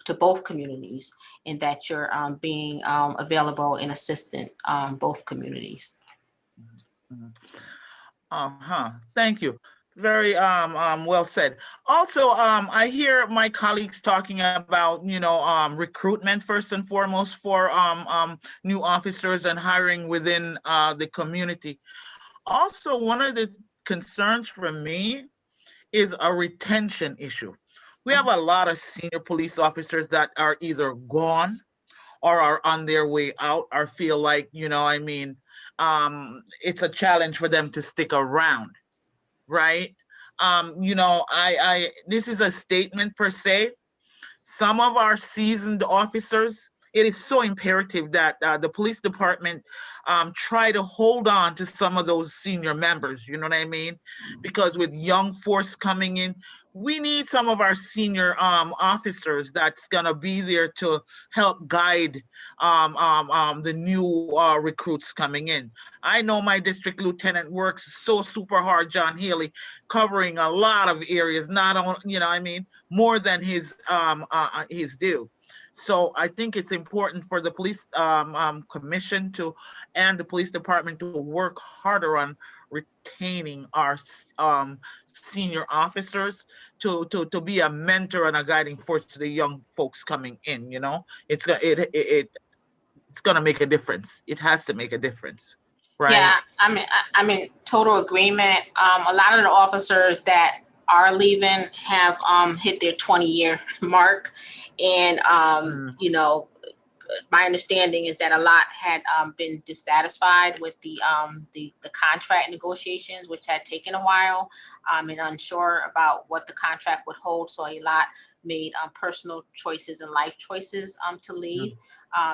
to both communities, and that you're being available and assistant both communities. Thank you. Very well said. Also, I hear my colleagues talking about, recruitment first and foremost for new officers and hiring within the community. Also, one of the concerns for me is a retention issue. We have a lot of senior police officers that are either gone or are on their way out, or feel like, it's a challenge for them to stick around, right? This is a statement per se. Some of our seasoned officers, it is so imperative that the police department try to hold on to some of those senior members, you know what I mean? Because with young force coming in, we need some of our senior officers that's gonna be there to help guide the new recruits coming in. I know my district lieutenant works so super hard, John Healy, covering a lot of areas, not on, more than his due. So I think it's important for the police commission and the police department to work harder on retaining our senior officers to be a mentor and a guiding force to the young folks coming in. It's gonna make a difference. It has to make a difference, right? Yeah, I'm in total agreement. A lot of the officers that are leaving have hit their 20-year mark, and my understanding is that a lot had been dissatisfied with the contract negotiations, which had taken a while, and unsure about what the contract would hold. So a lot made personal choices and life choices to leave.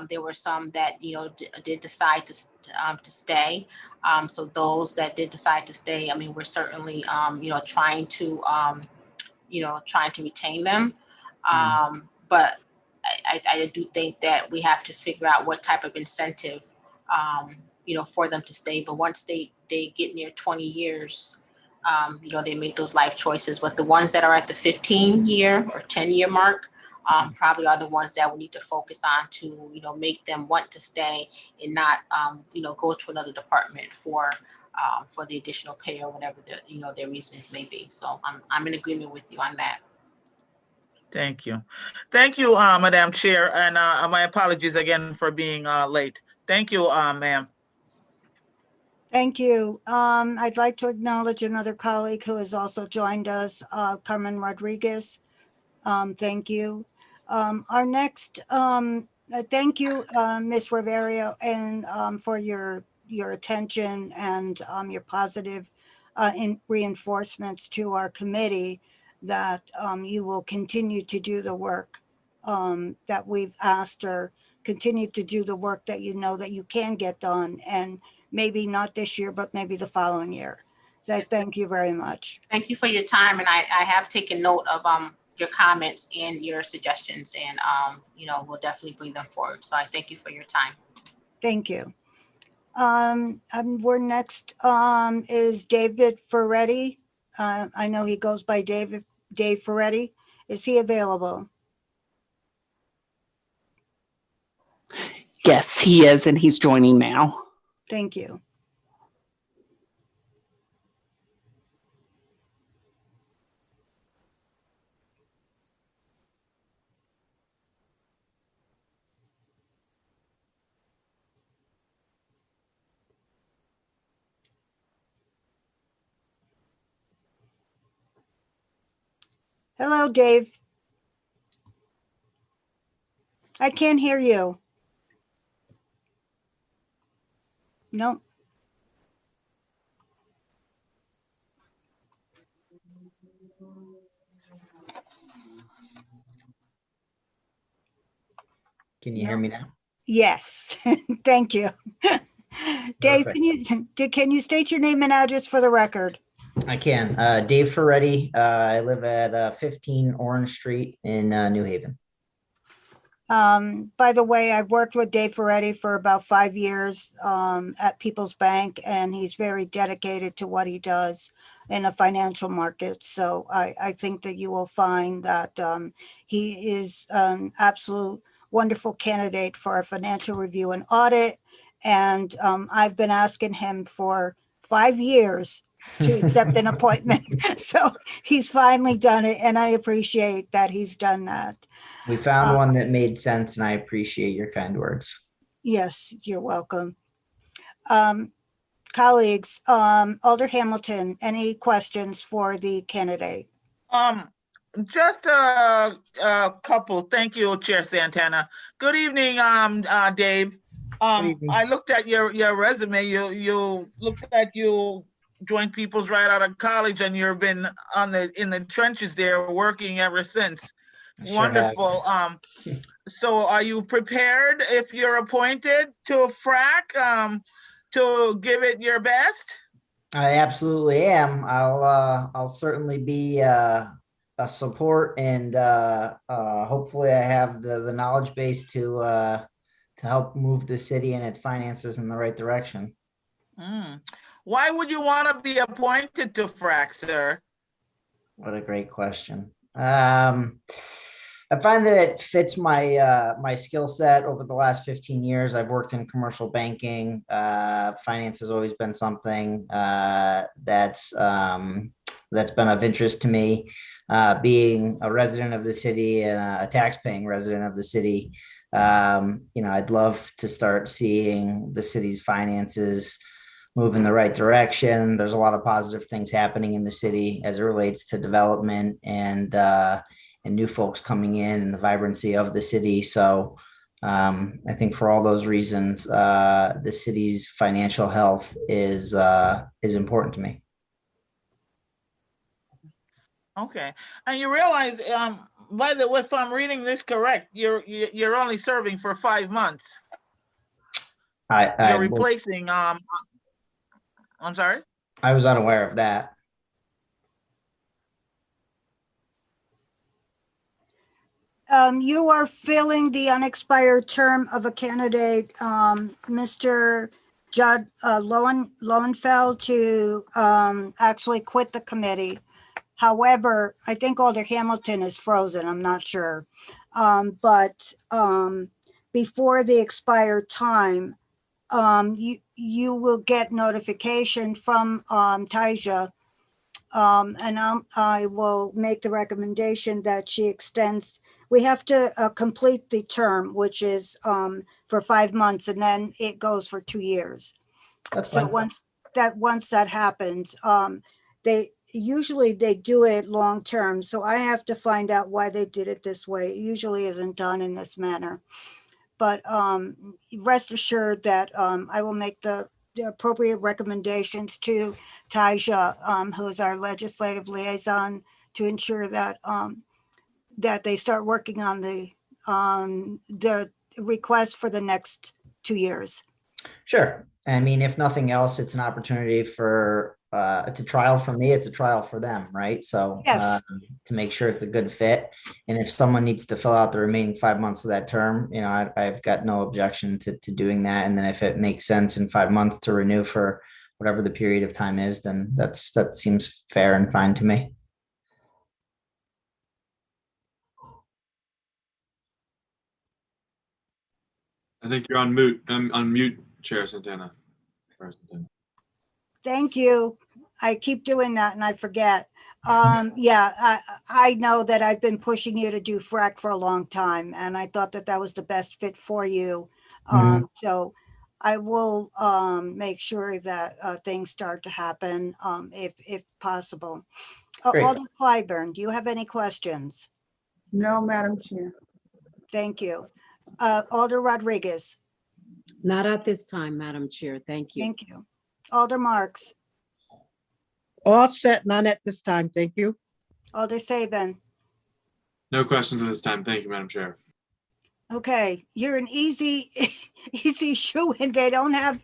There were some that did decide to stay. So those that did decide to stay, we're certainly trying to retain them. But I do think that we have to figure out what type of incentive, for them to stay. But once they get near 20 years, they make those life choices. But the ones that are at the 15-year or 10-year mark probably are the ones that we need to focus on to, make them want to stay and not, go to another department for the additional pay or whatever their reasons may be. So I'm in agreement with you on that. Thank you. Thank you, Madam Chair, and my apologies again for being late. Thank you, ma'am. Thank you. I'd like to acknowledge another colleague who has also joined us, Carmen Rodriguez. Thank you. Our next, thank you, Ms. Rivera, and for your attention and your positive reinforcements to our committee that you will continue to do the work that we've asked, or continue to do the work that you know that you can get done, and maybe not this year, but maybe the following year. So thank you very much. Thank you for your time, and I have taken note of your comments and your suggestions, and we'll definitely bring them forward. So I thank you for your time. Thank you. We're next is David Ferretti. I know he goes by Dave Ferretti. Is he available? Yes, he is, and he's joining now. Thank you. Hello, Dave. I can't hear you. No. Can you hear me now? Yes. Thank you. Dave, Perfect. can you state your name and address for the record? I can. Dave Ferretti. I live at 15 Orange Street in New Haven. By the way, I've worked with Dave Ferretti for about 5 years at People's Bank, and he's very dedicated to what he does. in the financial markets. So I think that you will find that he is an absolute wonderful candidate for a financial review and audit. And I've been asking him for 5 years to accept an appointment. So he's finally done it, and I appreciate that he's done that. We found one that made sense, and I appreciate your kind words. Yes, you're welcome. Colleagues, Alder Hamilton, any questions for the candidate? Just a couple. Thank you, Chair Santana. Good evening, Dave. evening. I looked at your resume. You looked like you joined People's right out of college, and you've been in the trenches there working ever since. Sure Wonderful. So are you prepared if you're appointed to FRAC to give it your best? I absolutely am. I'll certainly be a support, and hopefully I have the knowledge base to help move the city and its finances in the right direction. Why would you want to be appointed to Fraxer? What a great question. I find that it fits my my skill set. Over the last 15 years, I've worked in commercial banking. Finance has always been something that's been of interest to me. Being a resident of the city and a tax-paying resident of the city, I'd love to start seeing the city's finances move in the right direction. There's a lot of positive things happening in the city as it relates to development and new folks coming in and the vibrancy of the city. So I think for all those reasons, the city's financial health is important to me. Okay, and you realize, by the way, if I'm reading this correct, you're only serving for 5 months. You're replacing. I'm sorry. I was unaware of that. You are filling the unexpired term of a candidate, Mr. Judd Lowenfeld, to actually quit the committee. However, I think Alder Hamilton is frozen. I'm not sure. But before the expired time, you will get notification from Taija, and I will make the recommendation that she extends. We have to complete the term, which is for 5 months, and then it goes for 2 years. That's So fine. once that happens, they usually do it long term. So I have to find out why they did it this way. It usually isn't done in this manner. But rest assured that I will make the appropriate recommendations to Taija, who is our legislative liaison, to ensure that that they start working on the request for the next 2 years. Sure. I mean, if nothing else, it's an opportunity for it's a trial for me. It's a trial for them, right? So Yes. to make sure it's a good fit. And if someone needs to fill out the remaining 5 months of that term, I've got no objection to doing that. And then if it makes sense in 5 months to renew for whatever the period of time is, then that seems fair and fine to me. I think you're on mute. I'm on mute, Chair Santana. Thank you. I keep doing that and I forget. Yeah, I know that I've been pushing you to do FRAC for a long time, and I thought that that was the best fit for you. So I will make sure that things start to happen if possible. Great. Alder Clyburn, do you have any questions? No, Madam Chair. Thank you. Alder Rodriguez. Not at this time, Madam Chair. Thank you. Thank you. Alder Marks. All set, none at this time. Thank you. Alder Saban. No questions at this time. Thank you, Madam Chair. Okay, you're an easy shoo-in. They don't have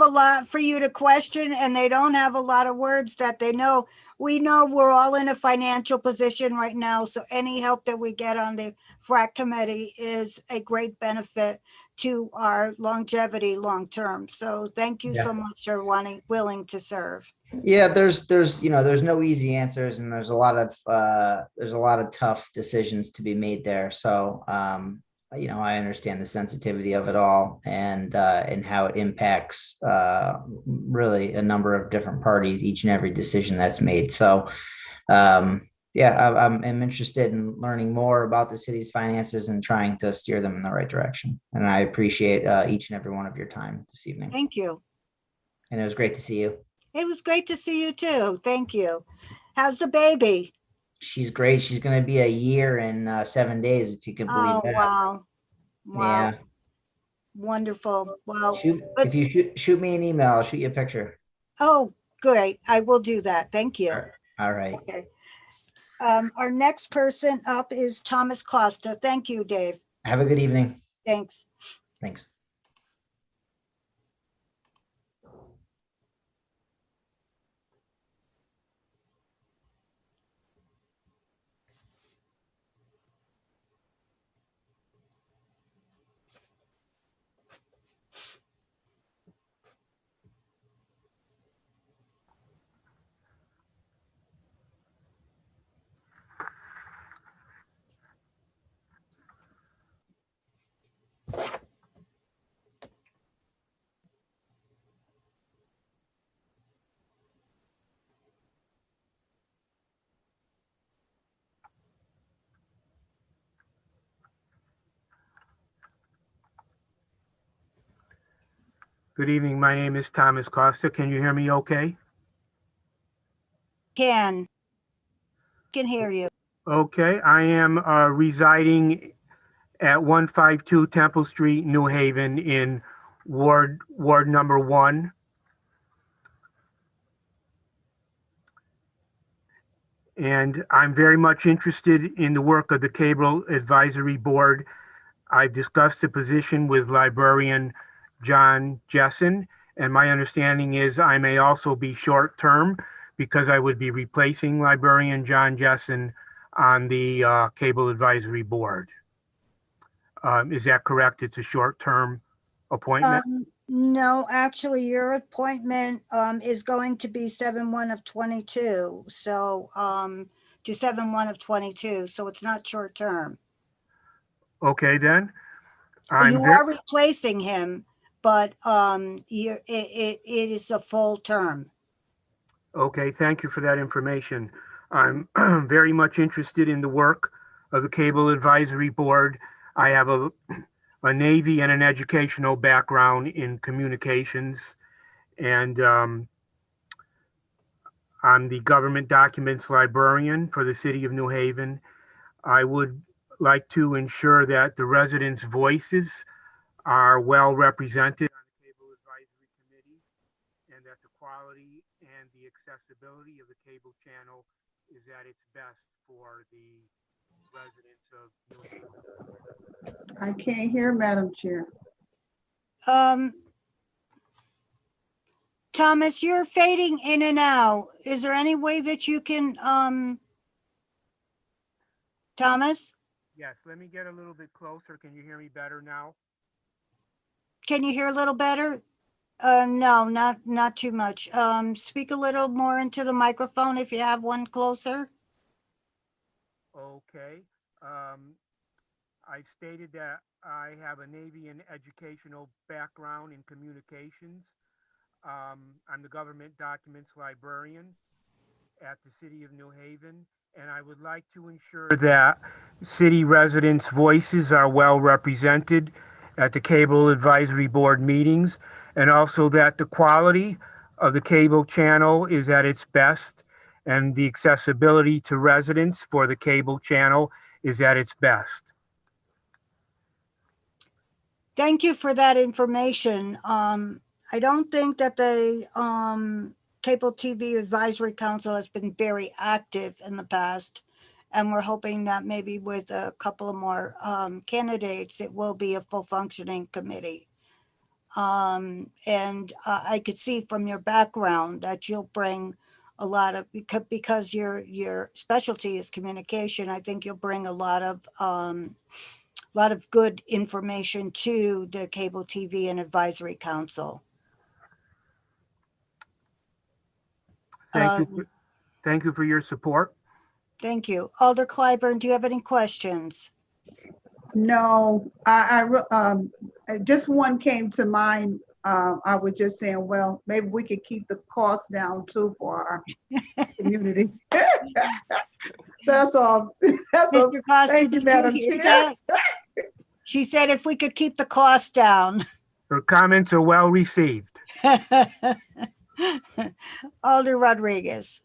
a lot for you to question, and they don't have a lot of words that they know we know we're all in a financial position right now, so any help that we get on the FRAC committee is a great benefit to our longevity long-term. So thank you so much for willing to serve. Yeah, there's you know, there's no easy answers, and there's a lot of tough decisions to be made there. So you know, I understand the sensitivity of it all, and how it impacts really a number of different parties, each and every decision that's made. So yeah, I'm interested in learning more about the city's finances and trying to steer them in the right direction. And I appreciate each and every one of your time this evening. Thank you. And it was great to see you. It was great to see you too. Thank you. How's the baby? She's great. She's going to be a year in 7 days, if you can believe Oh, that. wow. Wow. Yeah. Wonderful. Wow. If you shoot me an email, I'll shoot you a picture. Oh, great. I will do that. Thank you. All right. Okay. Our next person up is Thomas Clausta. Thank you, Dave. Have a good evening. Thanks. Thanks. Good evening. My name is Thomas Costa. Can you hear me okay? Can hear you. Okay. I am residing at 152 Temple Street, New Haven in Ward number 1. And I'm very much interested in the work of the Cable Advisory Board. I've discussed the position with librarian John Jessen, and my understanding is I may also be short-term because I would be replacing librarian John Jessen on the Cable Advisory Board. Is that correct? It's a short-term appointment? No, actually, your appointment is going to be 7/1 of 22. So to 7/1 of 22. So it's not short term. Okay, then. You are replacing him, but it is a full term. Okay, thank you for that information. I'm very much interested in the work of the Cable Advisory Board. I have a Navy and an educational background in communications, and I'm the government documents librarian for the city of New Haven. I would like to ensure that the residents' voices are well represented on the Cable Advisory Committee, and that the quality and the accessibility of the cable channel is at its best for the residents of New Haven. I can't hear, Madam Chair. Thomas, you're fading in and out. Is there any way that you can, Thomas? Yes, let me get a little bit closer. Can you hear me better now? Can you hear a little better? No, not too much. Speak a little more into the microphone if you have one closer. Okay. I've stated that I have a Navy and educational background in communications. I'm the government documents librarian at the city of New Haven, and I would like to ensure that city residents' voices are well represented at the Cable Advisory Board meetings, and also that the quality of the cable channel is at its best, and the accessibility to residents for the cable channel is at its best. Thank you for that information. I don't think that the Cable TV Advisory Council has been very active in the past. And we're hoping that maybe with a couple of more candidates, it will be a full functioning committee. And I could see from your background that you'll bring a lot of, because your specialty is communication, I think you'll bring a lot of good information to the Cable TV and Advisory Council. Thank you for your support. Thank you. Alder Clyburn, do you have any questions? No, just one came to mind. I was just saying, well, maybe we could keep the cost down too for our community. That's all. That's all. Mr. Costa, Thank you, did you Madam hear Chair. that? She said if we could keep the cost down. Her comments are well received. Alder Rodriguez,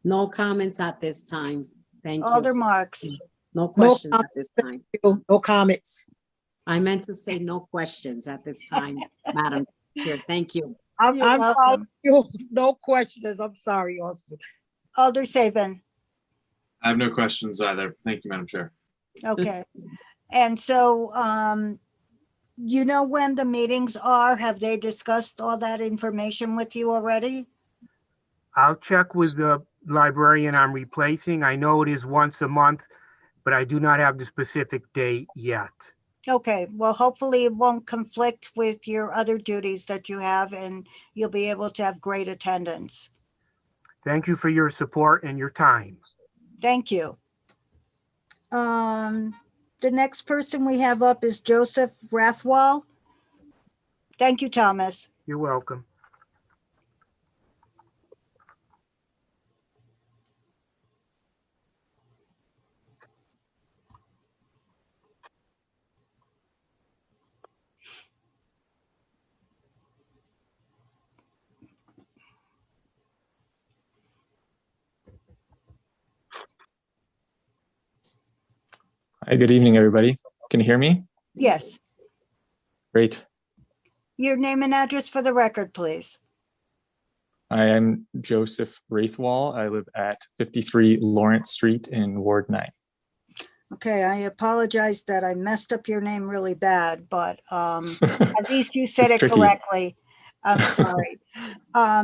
No comments at this time. Thank Alder you. Marks, No questions at this time. No comments. I meant to say no questions at this time, Madam Chair. Thank you. I'm You're welcome. following you. No questions. I'm sorry, Austin. Alder Saban. I have no questions either. Thank you, Madam Chair. Okay. And so, you know when the meetings are? Have they discussed all that information with you already? I'll check with the librarian I'm replacing. I know it is once a month, but I do not have the specific date yet. Okay, well, hopefully it won't conflict with your other duties that you have and you'll be able to have great attendance. Thank you for your support and your time. Thank you. The next person we have up is Joseph Rathwall. Thank you, Thomas. You're welcome. Hi, good evening, everybody. Can you hear me? Yes. Great. Your name and address for the record, please. I am Joseph Rathwall. I live at 53 Lawrence Street in Ward 9. Okay, I apologize that I messed up your name really bad, but at least you said It's it tricky. correctly. I'm sorry.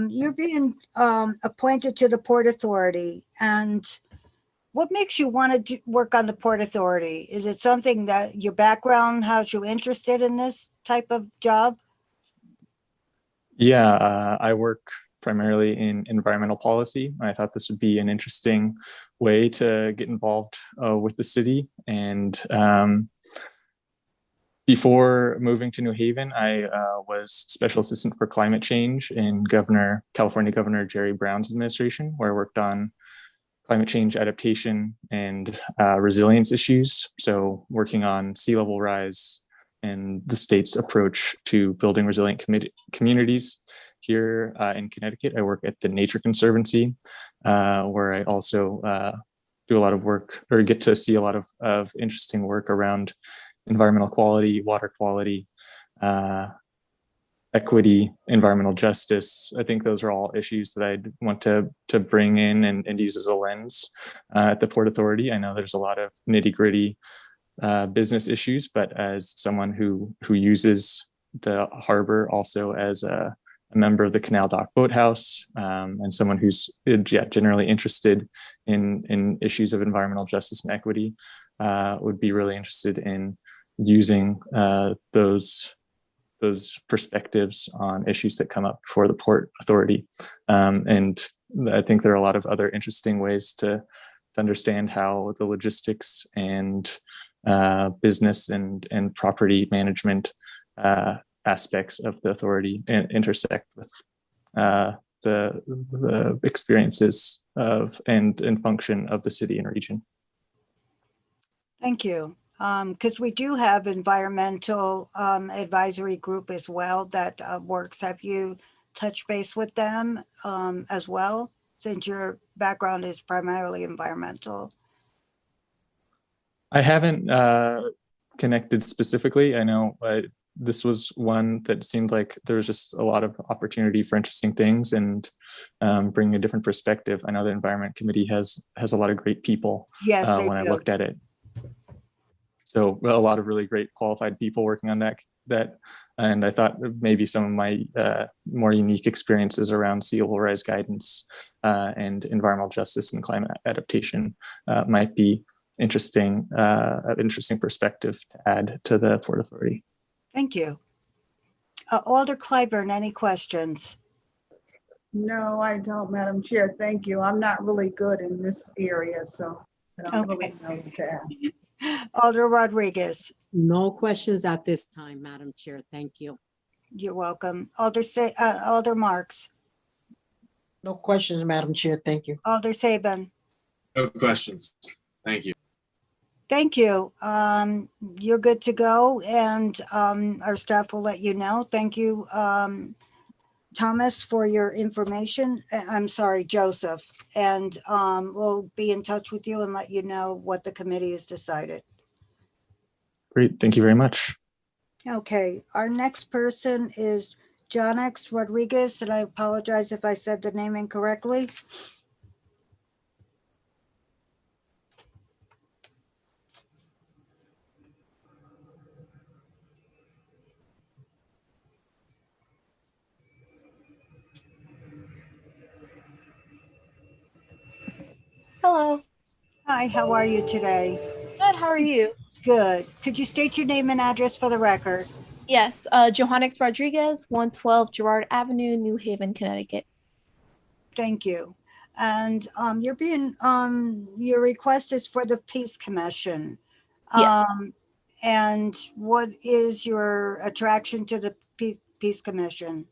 You're being appointed to the Port Authority, and what makes you want to work on the Port Authority? Is it something that your background has you interested in this type of job? Yeah, I work primarily in environmental policy. I thought this would be an interesting way to get involved with the city. And before moving to New Haven, I was special assistant for climate change in California Governor Jerry Brown's administration, where I worked on climate change adaptation and resilience issues. So working on sea level rise and the state's approach to building resilient communities. Here in Connecticut, I work at the Nature Conservancy, where I also do a lot of work, or get to see a lot of interesting work around environmental quality, water quality, equity, environmental justice. I think those are all issues that I'd want to bring in and use as a lens at the Port Authority. I know there's a lot of nitty gritty business issues, but as someone who uses the harbor also as a member of the Canal Dock Boathouse, and someone who's generally interested in issues of environmental justice and equity, would be really interested in using those perspectives on issues that come up for the Port Authority. And I think there are a lot of other interesting ways to understand how the logistics and business and property management aspects of the authority intersect with the experiences of and function of the city and region. Thank you. Because we do have environmental advisory group as well that works. Have you touched base with them as well, since your background is primarily environmental? I haven't connected specifically. I know this was one that seemed like there was just a lot of opportunity for interesting things and bringing a different perspective. I know the Environment Committee has a lot of great people when I looked at it. So a lot of really great qualified people working on that. And I thought maybe some of my more unique experiences around sea level rise guidance and environmental justice and climate adaptation might be interesting, an interesting perspective to add to the Port Authority. Thank you. Alder Clyburn, any questions? No, I don't, Madam Chair. Thank you. I'm not really good in this area, so I don't really know what to ask. Alder Rodriguez. No questions at this time, Madam Chair. Thank you. You're welcome. Alder Marks. No questions, Madam Chair. Thank you. Alder Saban. No questions. Thank you. Thank you. You're good to go, and our staff will let you know. Thank you, Thomas, for your information. I'm sorry, Joseph. And we'll be in touch with you and let you know what the committee has decided. Great. Thank you very much. Okay, our next person is John X. Rodriguez, and I apologize if I said the name incorrectly. Hello. Hi, how are you today? Good. How are you? Good. Could you state your name and address for the record? Yes. Johannex Rodriguez, 112 Girard Avenue, New Haven, Connecticut. Thank you. And you're being your request is for the Peace Commission. Yes. And what is your attraction to the Peace Commission?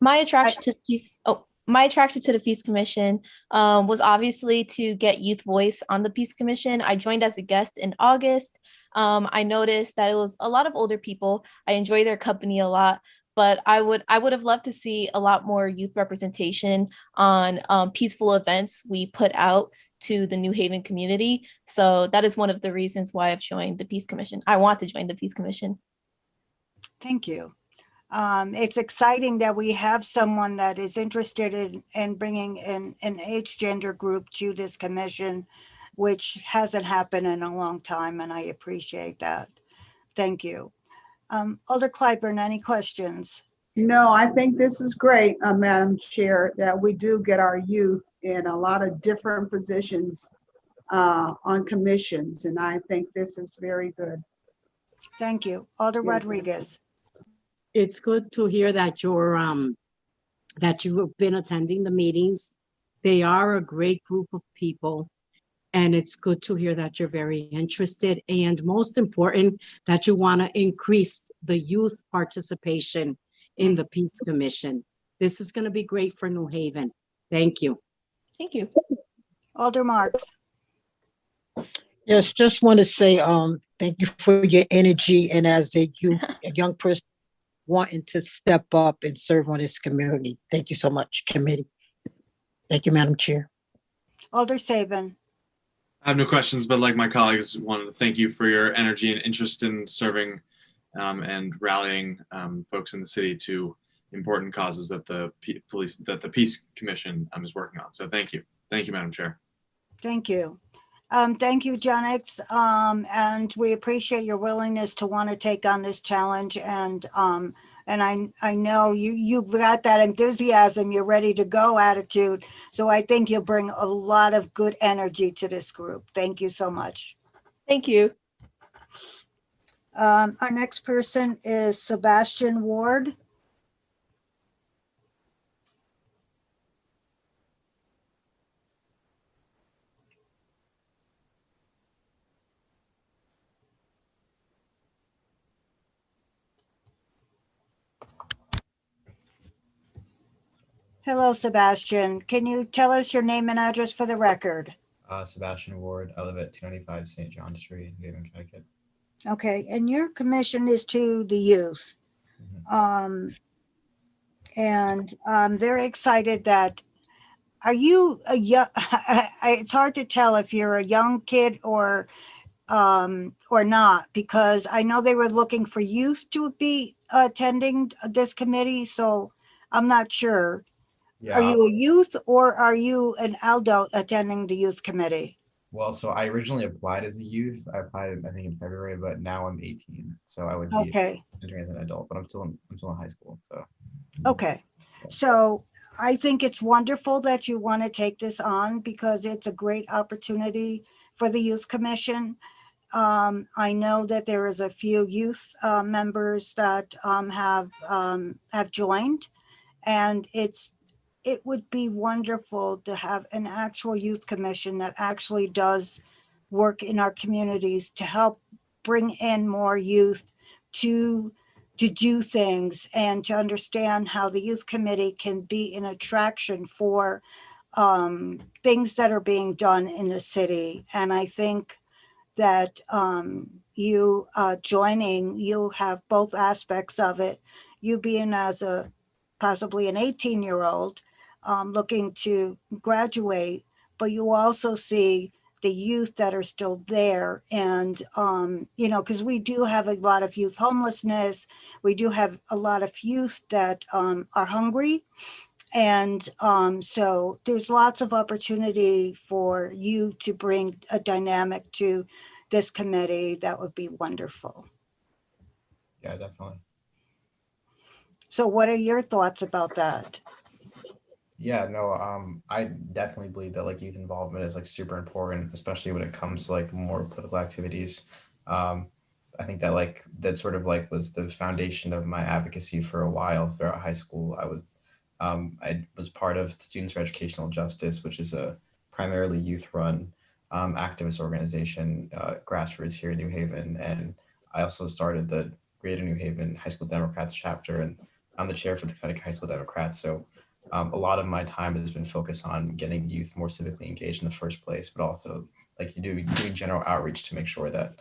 My attraction to peace. Oh, my attraction to the Peace Commission was obviously to get youth voice on the Peace Commission. I joined as a guest in August. I noticed that it was a lot of older people. I enjoy their company a lot, but I would have loved to see a lot more youth representation on peaceful events we put out to the New Haven community. So that is one of the reasons why I've joined the Peace Commission. I want to join the Peace Commission. Thank you. It's exciting that we have someone that is interested in bringing an age gender group to this commission, which hasn't happened in a long time, and I appreciate that. Thank you. Alder Clyburn, any questions? No, I think this is great, Madam Chair, that we do get our youth in a lot of different positions on commissions, and I think this is very good. Thank you. Alder Rodriguez. It's good to hear that that you have been attending the meetings. They are a great group of people, and it's good to hear that you're very interested, and most important, that you want to increase the youth participation in the Peace Commission. This is going to be great for New Haven. Thank you. Thank you. Alder Marks. Yes, just want to say thank you for your energy, and as a young person wanting to step up and serve on this community. Thank you so much, committee. Thank you, Madam Chair. Alder Saban. I have no questions, but like my colleagues, wanted to thank you for your energy and interest in serving and rallying folks in the city to important causes that the Peace Commission is working on. So thank you. Thank you, Madam Chair. Thank you. Thank you, John X. And we appreciate your willingness to want to take on this challenge. And I know you've got that enthusiasm, you're ready to go attitude. So I think you'll bring a lot of good energy to this group. Thank you so much. Thank you. Our next person is Sebastian Ward. Hello, Sebastian. Can you tell us your name and address for the record? Sebastian Ward. I live at 295 St. John Street, New Haven, Connecticut. Okay, and your commission is to the youth. And I'm very excited that, are you a young, it's hard to tell if you're a young kid or not, because I know they were looking for youth to be attending this committee, so I'm not sure. Yeah. Are you a youth or are you an adult attending the youth committee? Well, so I originally applied as a youth. I applied, I think, in February, but now I'm 18, so I would be Okay, entering as an adult. But I'm still in high school. So okay. So I think it's wonderful that you want to take this on because it's a great opportunity for the Youth Commission. I know that there is a few youth members that have joined, and it would be wonderful to have an actual youth commission that actually does work in our communities to help bring in more youth to do things and to understand how the youth committee can be an attraction for things that are being done in the city. And I think that you joining, you have both aspects of it. You being as a possibly an 18-year-old looking to graduate, but you also see the youth that are still there. And, because we do have a lot of youth homelessness. We do have a lot of youth that are hungry. And so there's lots of opportunity for you to bring a dynamic to this committee. That would be wonderful. yeah, definitely. So what are your thoughts about that? Yeah, no, I definitely believe that like youth involvement is like super important, especially when it comes to like more political activities. I think that like that sort of like was the foundation of my advocacy for a while throughout high school. I was part of Students for Educational Justice, which is a primarily youth-run activist organization, grassroots here in New Haven, and I also started the Greater New Haven High School Democrats chapter, and I'm the chair for the Connecticut High School Democrats. So a lot of my time has been focused on getting youth more civically engaged in the first place, but also like doing general outreach to make sure that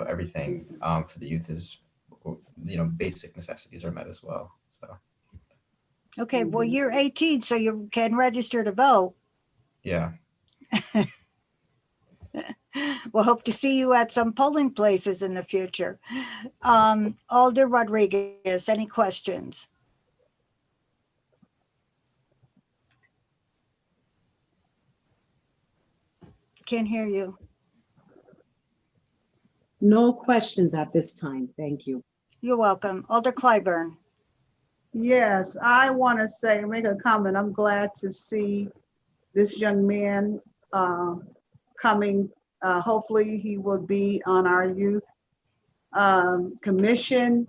everything for the youth is basic necessities are met as well. So Okay, well, you're 18, so you can register to vote. yeah. We'll hope to see you at some polling places in the future. Alder Rodriguez, any questions? Can't hear you. No questions at this time. Thank you. You're welcome. Alder Clyburn. Yes, I want to make a comment. I'm glad to see this young man coming. Hopefully he will be on our youth commission.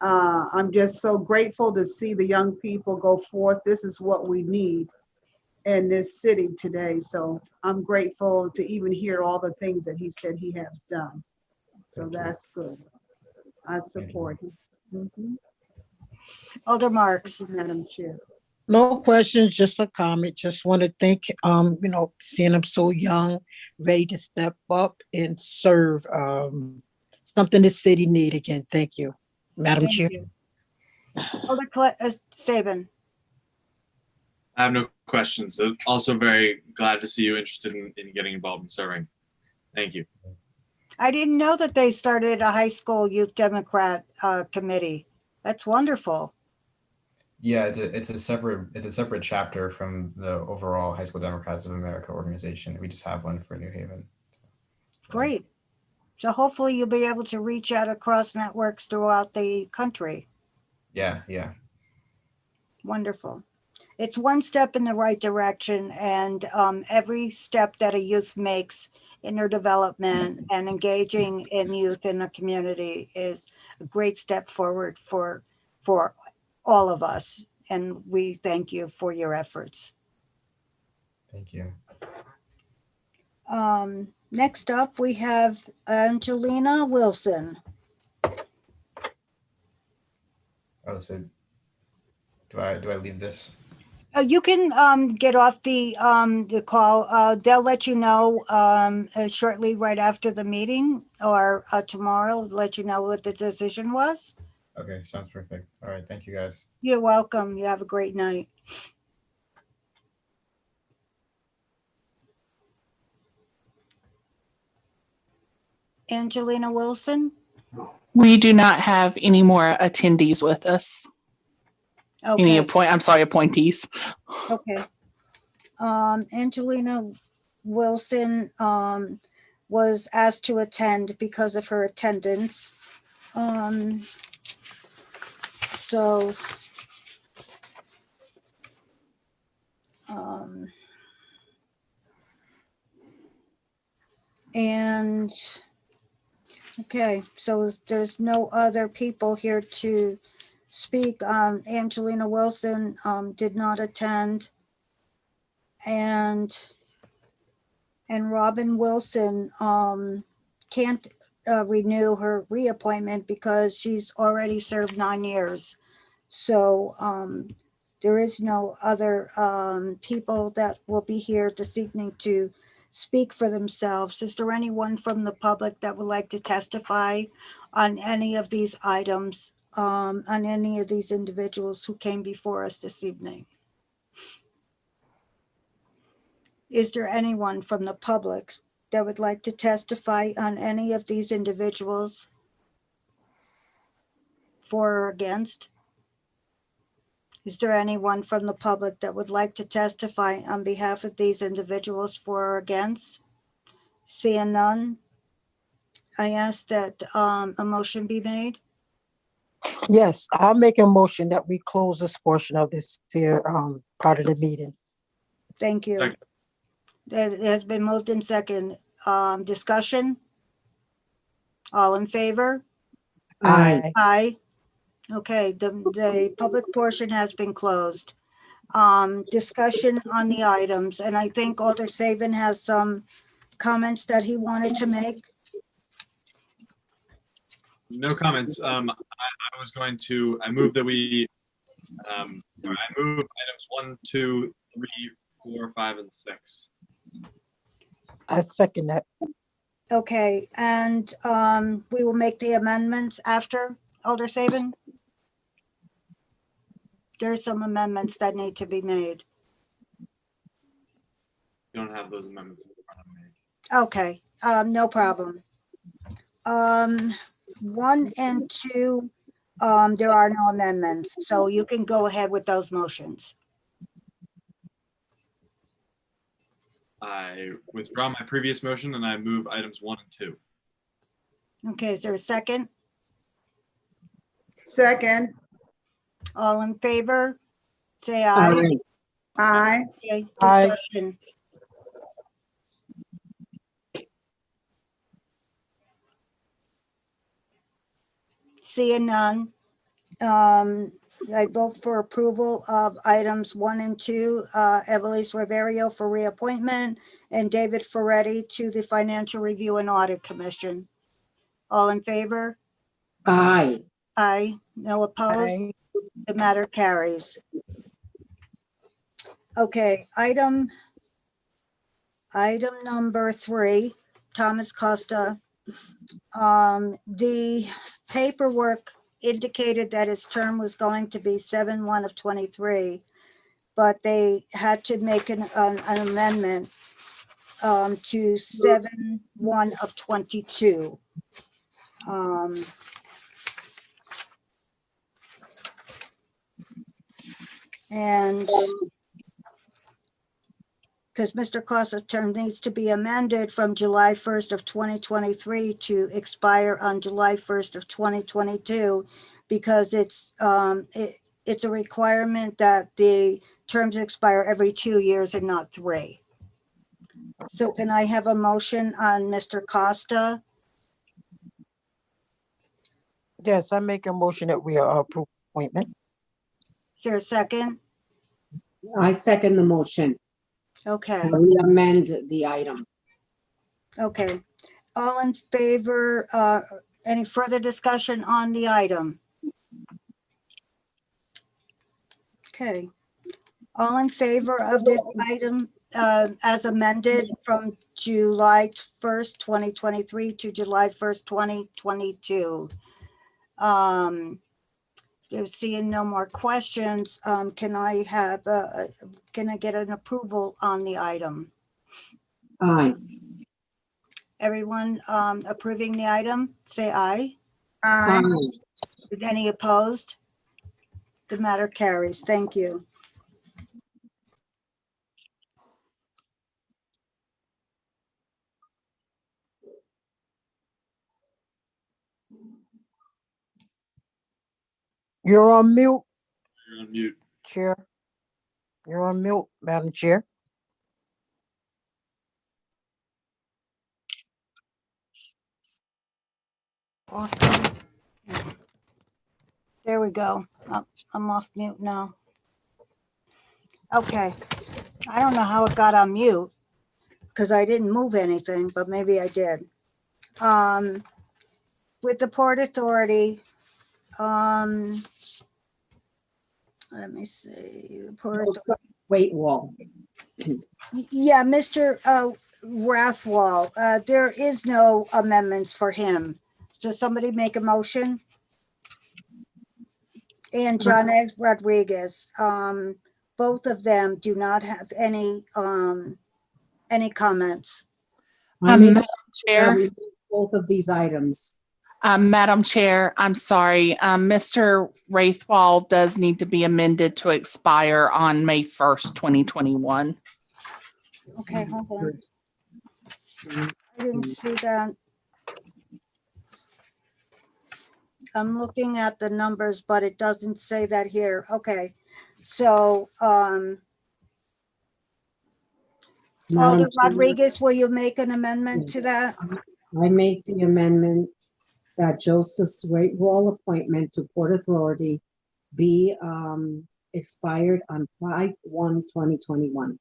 I'm just so grateful to see the young people go forth. This is what we need in this city today. So I'm grateful to even hear all the things that he said he has done. So that's good. I support him. Mhm. Alder Marks. Thank you, Madam Chair. No questions, just a comment. Just want to thank, seeing him so young, ready to step up and serve. Something the city need again. Thank you, Madam Thank Chair. you. Alder Saban. I have no questions. Also very glad to see you interested in getting involved in serving. Thank you. I didn't know that they started a high school youth Democrat committee. That's wonderful. Yeah, it's a separate chapter from the overall High School Democrats of America organization. We just have one for New Haven. Great. So hopefully you'll be able to reach out across networks throughout the country. Yeah. Wonderful. It's one step in the right direction, and every step that a youth makes in their development and engaging in youth in the community is a great step forward for all of us. And we thank you for your efforts. Thank you. Next up, we have Angelina Wilson. Oh, so do I leave this? You can get off the call. They'll let you know shortly right after the meeting, or tomorrow, let you know what the decision was. Okay, sounds perfect. All right, thank you guys. You're welcome. You have a great night. Angelina Wilson. We do not have any more attendees with us. Okay. Appointees. Okay. Angelina, Wilson was asked to attend because of her attendance. So and okay, so there's no other people here to speak. Angelina Wilson did not attend, and Robin Wilson can't renew her reappointment because she's already served 9 years. So there is no other people that will be here this evening to speak for themselves. Is there anyone from the public that would like to testify on any of these items, on any of these individuals who came before us this evening? Is there anyone from the public that would like to testify on any of these individuals for or against? Is there anyone from the public that would like to testify on behalf of these individuals for or against? Seeing none, I ask that a motion be made. Yes, I'll make a motion that we close this portion of this here part of the meeting. Thank you. Second. It has been moved in second. Discussion? All in favor? Aye. Aye. Okay, the public portion has been closed. Discussion on the items, and I think Alder Saban has some comments that he wanted to make. No comments. I move that we, I move items 1, 2, 3, 4, 5, and 6. I second that. Okay, and we will make the amendments after, Alder Saban? There's some amendments that need to be made. You don't have those amendments in front of me. Okay, no problem. 1 and 2, there are no amendments, so you can go ahead with those motions. I withdraw my previous motion and I move items 1 and 2. Okay, is there a second? Second. All in favor? Say aye. Aye. Okay, Aye. discussion. Seeing none, I vote for approval of items 1 and 2, Evelise Riverio for reappointment and David Ferretti to the Financial Review and Audit Commission. All in favor? Aye. Aye. No opposed? Aye. The matter carries. Okay, item number 3, Thomas Clausta. The paperwork indicated that his term was going to be 7/1 of 23, but they had to make an amendment to 7/1 of 22. And because Mr. Clausta's term needs to be amended from July 1st of 2023 to expire on July 1st of 2022, because it's a requirement that the terms expire every 2 years and not 3. So can I have a motion on Mr. Clausta? Yes, I make a motion that we approve appointment. Is there a second? I second the motion. Okay, We amend the item. okay. All in favor, any further discussion on the item? Okay. All in favor of this item as amended from July 1st, 2023 to July 1st, 2022? Seeing no more questions, can I get an approval on the item? Aye. Everyone approving the item, say aye. Aye. Any opposed? The matter carries. Thank you. You're on mute, You're on mute. Chair. You're on mute, Madam Chair. Awesome. There we go. I'm off mute now. Okay. I don't know how it got on mute because I didn't move anything, but maybe I did. With the Port Authority, let me see. Port Authority. Wait, wall. Yeah, Mr. Rathwall, there is no amendments for him. So somebody make a motion. And John X. Rodriguez, both of them do not have any comments. I make Madam Chair. both of these items. Madam Chair, I'm sorry. Mr. Rathwall does need to be amended to expire on May 1st, 2021. Okay, hold on. I didn't see that. I'm looking at the numbers, but it doesn't say that here. Okay, so Alder Madam Chair, Rodriguez, will you make an amendment to that? I make the amendment that Joseph's Rathwall appointment to Port Authority be expired on 5/1/2021.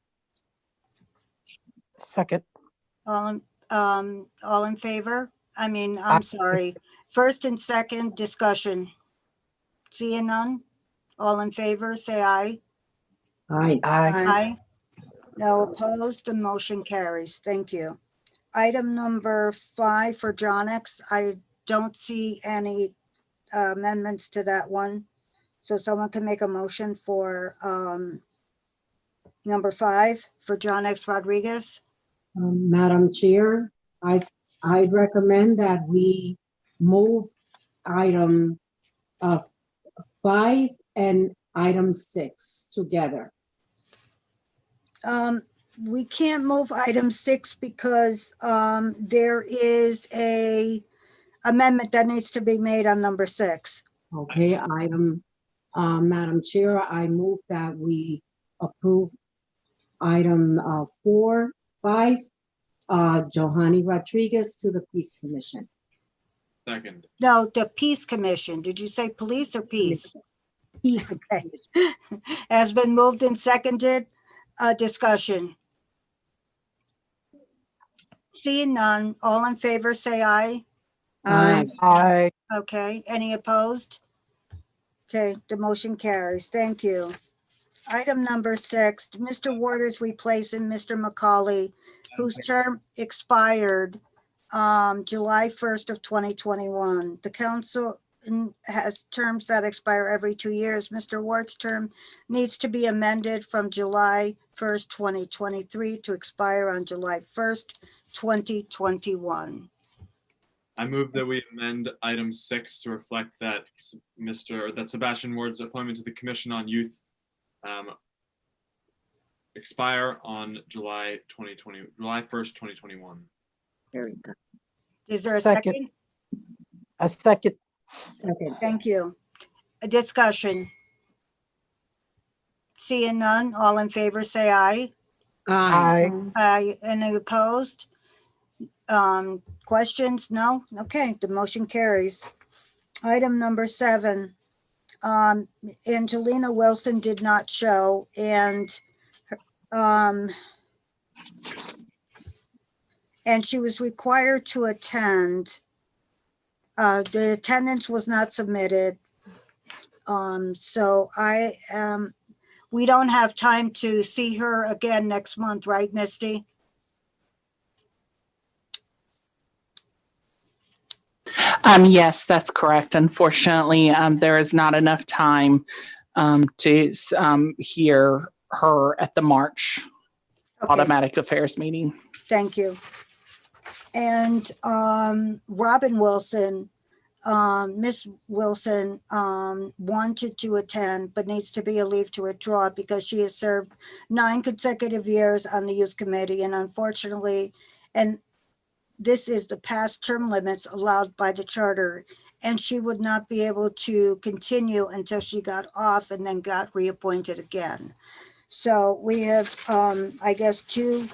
Second. All in favor? I mean, I'm sorry. First and second discussion. Seeing none? All in favor, say aye. Aye. Aye. No opposed, the motion carries. Thank you. Item number 5 for John X. I don't see any amendments to that one. So someone can make a motion for number 5 for John X. Rodriguez. Madam Chair, I recommend that we move item 5 and item 6 together. We can't move item 6 because there is a amendment that needs to be made on number 6. Okay, Madam Chair, I move that we approve item 5, Johanny Rodriguez to the Peace Commission. Second. No, the Peace Commission. Did you say police or peace? Peace. Okay. Has been moved and seconded. Discussion. Seeing none, all in favor say aye. Aye. Aye. Okay, any opposed? Okay, the motion carries. Thank you. Item number 6, Mr. Ward is replacing Mr. McCauley, whose term expired July 1st of 2021. The council has terms that expire every 2 years. Mr. Ward's term needs to be amended from July 1st, 2023 to expire on July 1st, 2021. I move that we amend item 6 to reflect that Sebastian Ward's appointment to the Commission on Youth expire on July 1st, 2021. Very good. Is there a Second. second? A second. Second. Thank you. A discussion. Seeing none, all in favor say aye. Aye. Aye. Any opposed? Questions? No? Okay, the motion carries. Item number 7. Angelina Wilson did not show and she was required to attend. The attendance was not submitted. So we don't have time to see her again next month, right, Misty? Yes, that's correct. Unfortunately, there is not enough time to hear her at the March Okay, Automatic Affairs meeting. thank you. And Robin Wilson, Miss Wilson wanted to attend, but needs to be a leave to withdraw because she has served 9 consecutive years on the youth committee, and unfortunately, and this is the past term limits allowed by the charter, and she would not be able to continue until she got off and then got reappointed again. So we have, I guess, two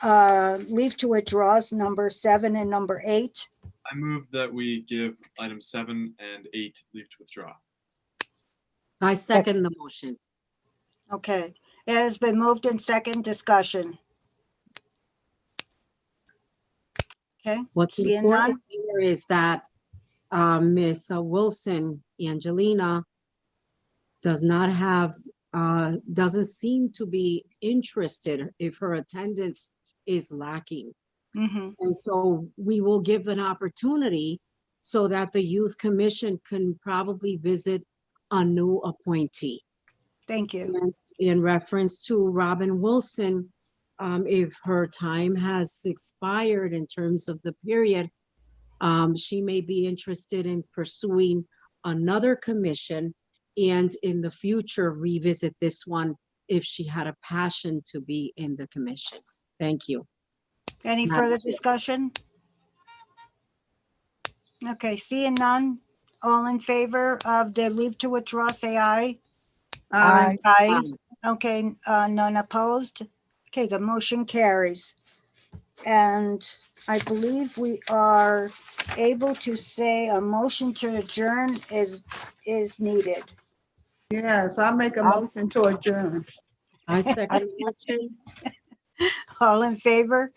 leave to withdraws, number 7 and number 8. I move that we give items 7 and 8 leave to withdraw. I second the motion. Okay, it has been moved in second. Discussion. Okay, What's seeing none. important here is that Ms. Wilson, Angelina, does not have, doesn't seem to be interested if her attendance is lacking. Mhm. And so we will give an opportunity so that the Youth Commission can probably visit a new appointee. Thank you. And in reference to Robin Wilson, if her time has expired in terms of the period, she may be interested in pursuing another commission and in the future revisit this one if she had a passion to be in the commission. Thank you. Any Madam further Chair. discussion? Okay, seeing none. All in favor of the leave to withdraw, say aye. Aye. Aye. Okay, none opposed. Okay, the motion carries. And I believe we are able to say a motion to adjourn is needed. Yes, I make a motion to adjourn. I second the motion. All in favor?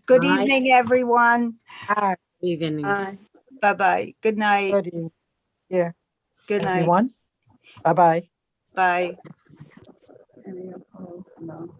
Good Aye. evening, everyone. Hi, Evening. Aye. Bye-bye. Good night. good evening. Yeah, Good night. everyone. Bye-bye. Bye. Any opposed? No.